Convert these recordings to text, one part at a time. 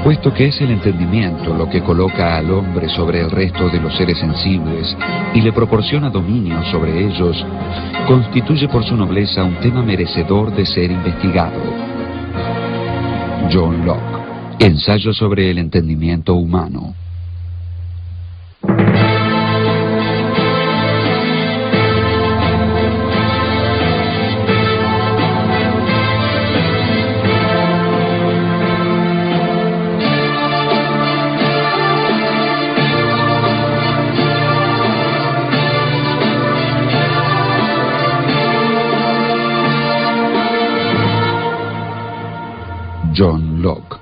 Puesto que es el entendimiento lo que coloca al hombre sobre el resto de los seres sensibles y le proporciona dominio sobre ellos, constituye por su nobleza un tema merecedor de ser investigado. John Locke, Ensayo sobre el entendimiento humano. John Locke.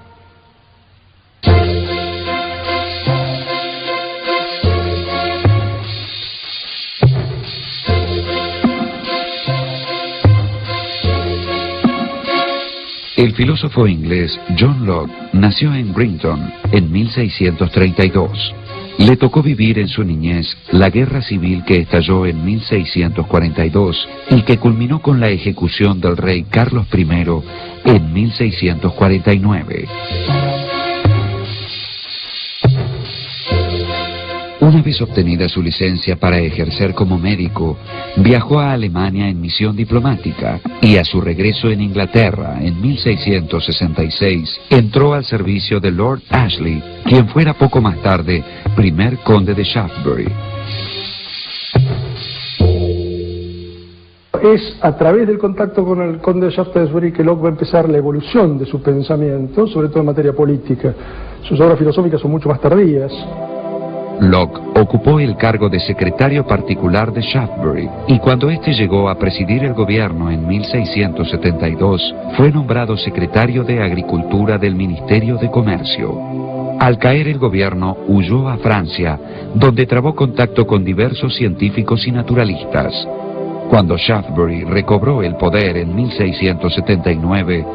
El filósofo inglés John Locke nació en Brinton en 1632. Le tocó vivir en su niñez la guerra civil que estalló en 1642 y que culminó con la ejecución del rey Carlos I en 1649. Una vez obtenida su licencia para ejercer como médico, viajó a Alemania en misión diplomática y a su regreso en Inglaterra en 1666 entró al servicio de Lord Ashley, quien fuera poco más tarde primer conde de Shaftesbury. Es a través del contacto con el conde de Shaftesbury que Locke va a empezar la evolución de su pensamiento, sobre todo en materia política. Sus obras filosóficas son mucho más tardías. Locke ocupó el cargo de secretario particular de Shaftesbury y cuando éste llegó a presidir el gobierno en 1672, fue nombrado secretario de Agricultura del Ministerio de Comercio. Al caer el gobierno, huyó a Francia, donde trabó contacto con diversos científicos y naturalistas. Cuando Shaftesbury recobró el poder en 1679,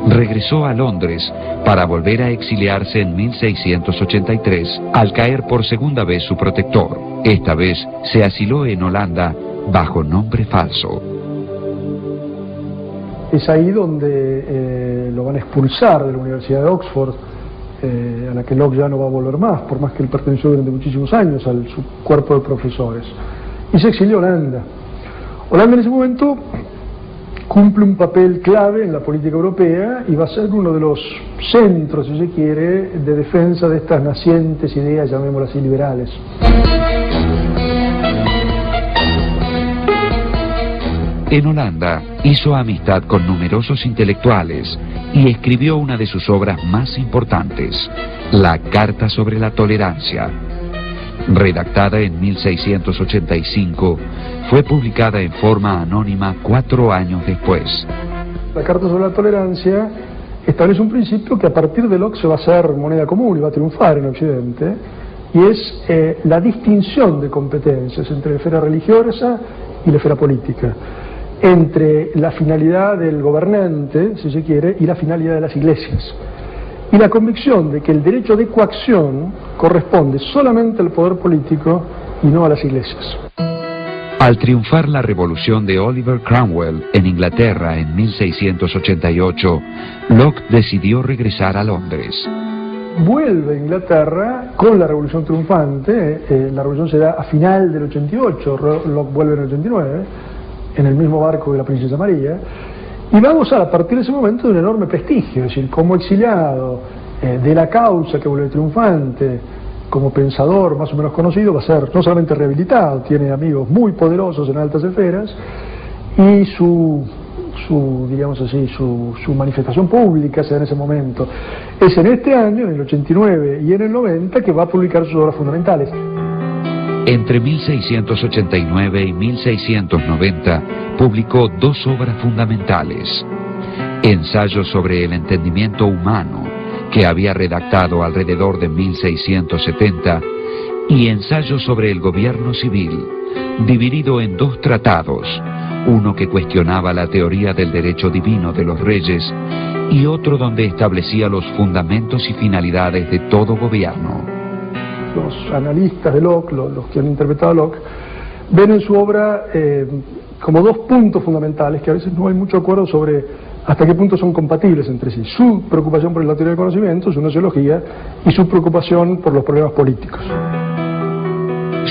regresó a Londres para volver a exiliarse en 1683, al caer por segunda vez su protector. Esta vez se asiló en Holanda bajo nombre falso. Es ahí donde lo van a expulsar de la Universidad de Oxford, a la que Locke ya no va a volver más, por más que él perteneció durante muchísimos años a su cuerpo de profesores. Y se exilió a Holanda. Holanda en ese momento cumple un papel clave en la política europea y va a ser uno de los centros, si se quiere, de defensa de estas nacientes ideas, llamémoslas así, liberales. En Holanda hizo amistad con numerosos intelectuales y escribió una de sus obras más importantes, la Carta sobre la Tolerancia. Redactada en 1685, fue publicada en forma anónima 4 años después. La Carta sobre la Tolerancia establece un principio que a partir de Locke se va a hacer moneda común y va a triunfar en Occidente, y es la distinción de competencias entre la esfera religiosa y la esfera política, entre la finalidad del gobernante, si se quiere, y la finalidad de las iglesias. Y la convicción de que el derecho de coacción corresponde solamente al poder político y no a las iglesias. Al triunfar la revolución de Oliver Cromwell en Inglaterra en 1688, Locke decidió regresar a Londres. Vuelve a Inglaterra con la revolución triunfante. La revolución se da a final del 88, Locke vuelve en el 89, en el mismo barco de la princesa María, y va a gozar a partir de ese momento de un enorme prestigio, es decir, como exiliado de la causa que vuelve triunfante, como pensador más o menos conocido, va a ser no solamente rehabilitado, tiene amigos muy poderosos en altas esferas, y su manifestación pública se da en ese momento. Es en este año, en el 89 y en el 90, que va a publicar sus obras fundamentales. Entre 1689 y 1690 publicó 2 obras fundamentales: Ensayo sobre el entendimiento humano, que había redactado alrededor de 1670, y Ensayo sobre el gobierno civil, dividido en 2 tratados, uno que cuestionaba la teoría del derecho divino de los reyes y otro donde establecía los fundamentos y finalidades de todo gobierno. Los analistas de Locke, los que han interpretado a Locke, ven en su obra como 2 puntos fundamentales, que a veces no hay mucho acuerdo sobre hasta qué punto son compatibles entre sí, su preocupación por la teoría del conocimiento, su nociología, y su preocupación por los problemas políticos.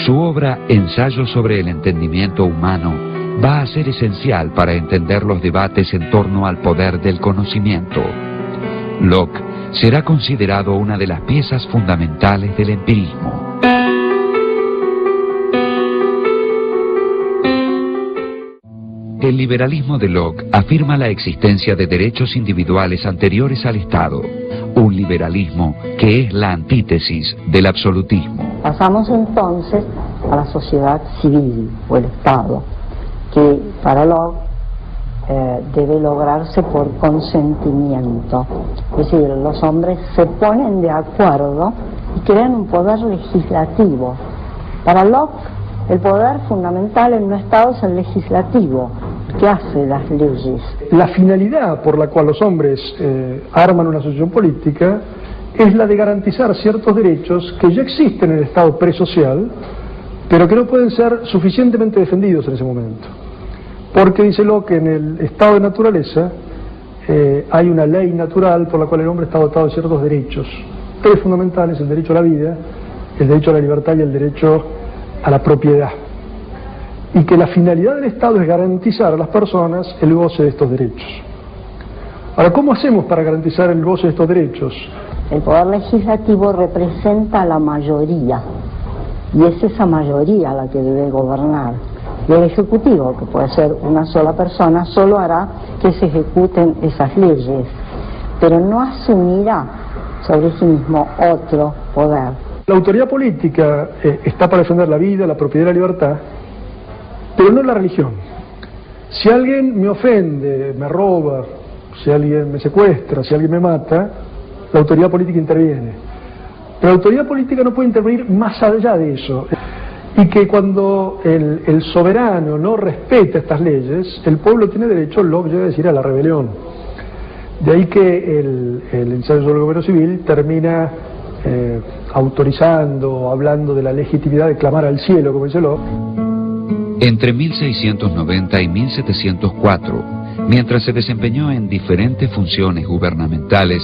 Su obra Ensayo sobre el entendimiento humano va a ser esencial para entender los debates en torno al poder del conocimiento. Locke será considerado una de las piezas fundamentales del empirismo. El liberalismo de Locke afirma la existencia de derechos individuales anteriores al Estado, un liberalismo que es la antítesis del absolutismo. Pasamos entonces a la sociedad civil o el Estado, que para Locke debe lograrse por consentimiento. Es decir, los hombres se ponen de acuerdo y crean un poder legislativo. Para Locke, el poder fundamental en un Estado es el legislativo, que hace las leyes. La finalidad por la cual los hombres arman una asociación política es la de garantizar ciertos derechos que ya existen en el Estado presocial, pero que no pueden ser suficientemente defendidos en ese momento. Porque dice Locke que en el estado de naturaleza hay una ley natural por la cual el hombre está dotado de ciertos derechos, tres fundamentales: el derecho a la vida, el derecho a la libertad y el derecho a la propiedad. Y que la finalidad del Estado es garantizar a las personas el goce de estos derechos. Ahora, ¿cómo hacemos para garantizar el goce de estos derechos? El poder legislativo representa a la mayoría, y es esa mayoría la que debe gobernar. Y el ejecutivo, que puede ser una sola persona, solo hará que se ejecuten esas leyes, pero no asumirá sobre sí mismo otro poder. La autoridad política está para defender la vida, la propiedad y la libertad, pero no la religión. Si alguien me ofende, me roba, si alguien me secuestra, si alguien me mata, la autoridad política interviene. Pero la autoridad política no puede intervenir más allá de eso. Y que cuando el soberano no respeta estas leyes, el pueblo tiene derecho, Locke llega a decir, a la rebelión. De ahí que el ensayo sobre el gobierno civil termina autorizando, hablando de la legitimidad de clamar al cielo, como dice Locke. Entre 1690 y 1704, mientras se desempeñó en diferentes funciones gubernamentales,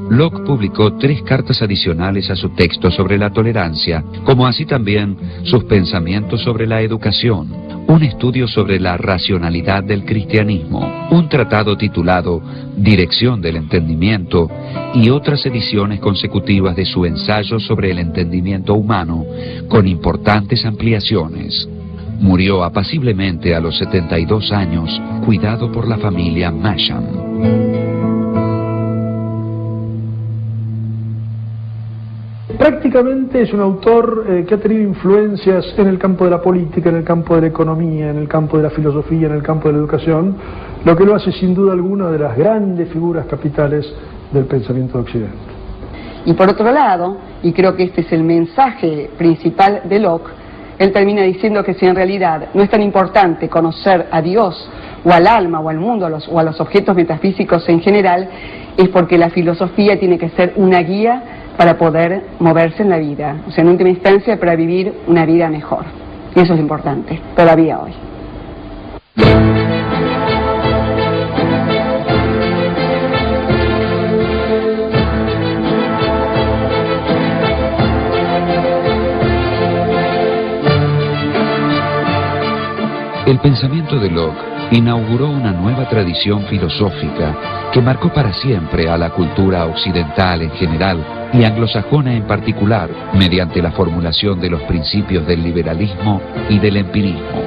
Locke publicó 3 cartas adicionales a su texto sobre la tolerancia, como así también sus pensamientos sobre la educación, un estudio sobre la racionalidad del cristianismo, un tratado titulado Dirección del Entendimiento y otras ediciones consecutivas de su ensayo sobre el entendimiento humano, con importantes ampliaciones. Murió apaciblemente a los 72 años, cuidado por la familia Masham. Prácticamente es un autor que ha tenido influencias en el campo de la política, en el campo de la economía, en el campo de la filosofía, en el campo de la educación, lo que lo hace sin duda alguna de las grandes figuras capitales del pensamiento de Occidente. Y por otro lado, y creo que este es el mensaje principal de Locke, él termina diciendo que si en realidad no es tan importante conocer a Dios o al alma o al mundo o a los objetos metafísicos en general, es porque la filosofía tiene que ser una guía para poder moverse en la vida, o sea, en última instancia para vivir una vida mejor. Y eso es importante, todavía hoy. El pensamiento de Locke inauguró una nueva tradición filosófica que marcó para siempre a la cultura occidental en general y anglosajona en particular, mediante la formulación de los principios del liberalismo y del empirismo.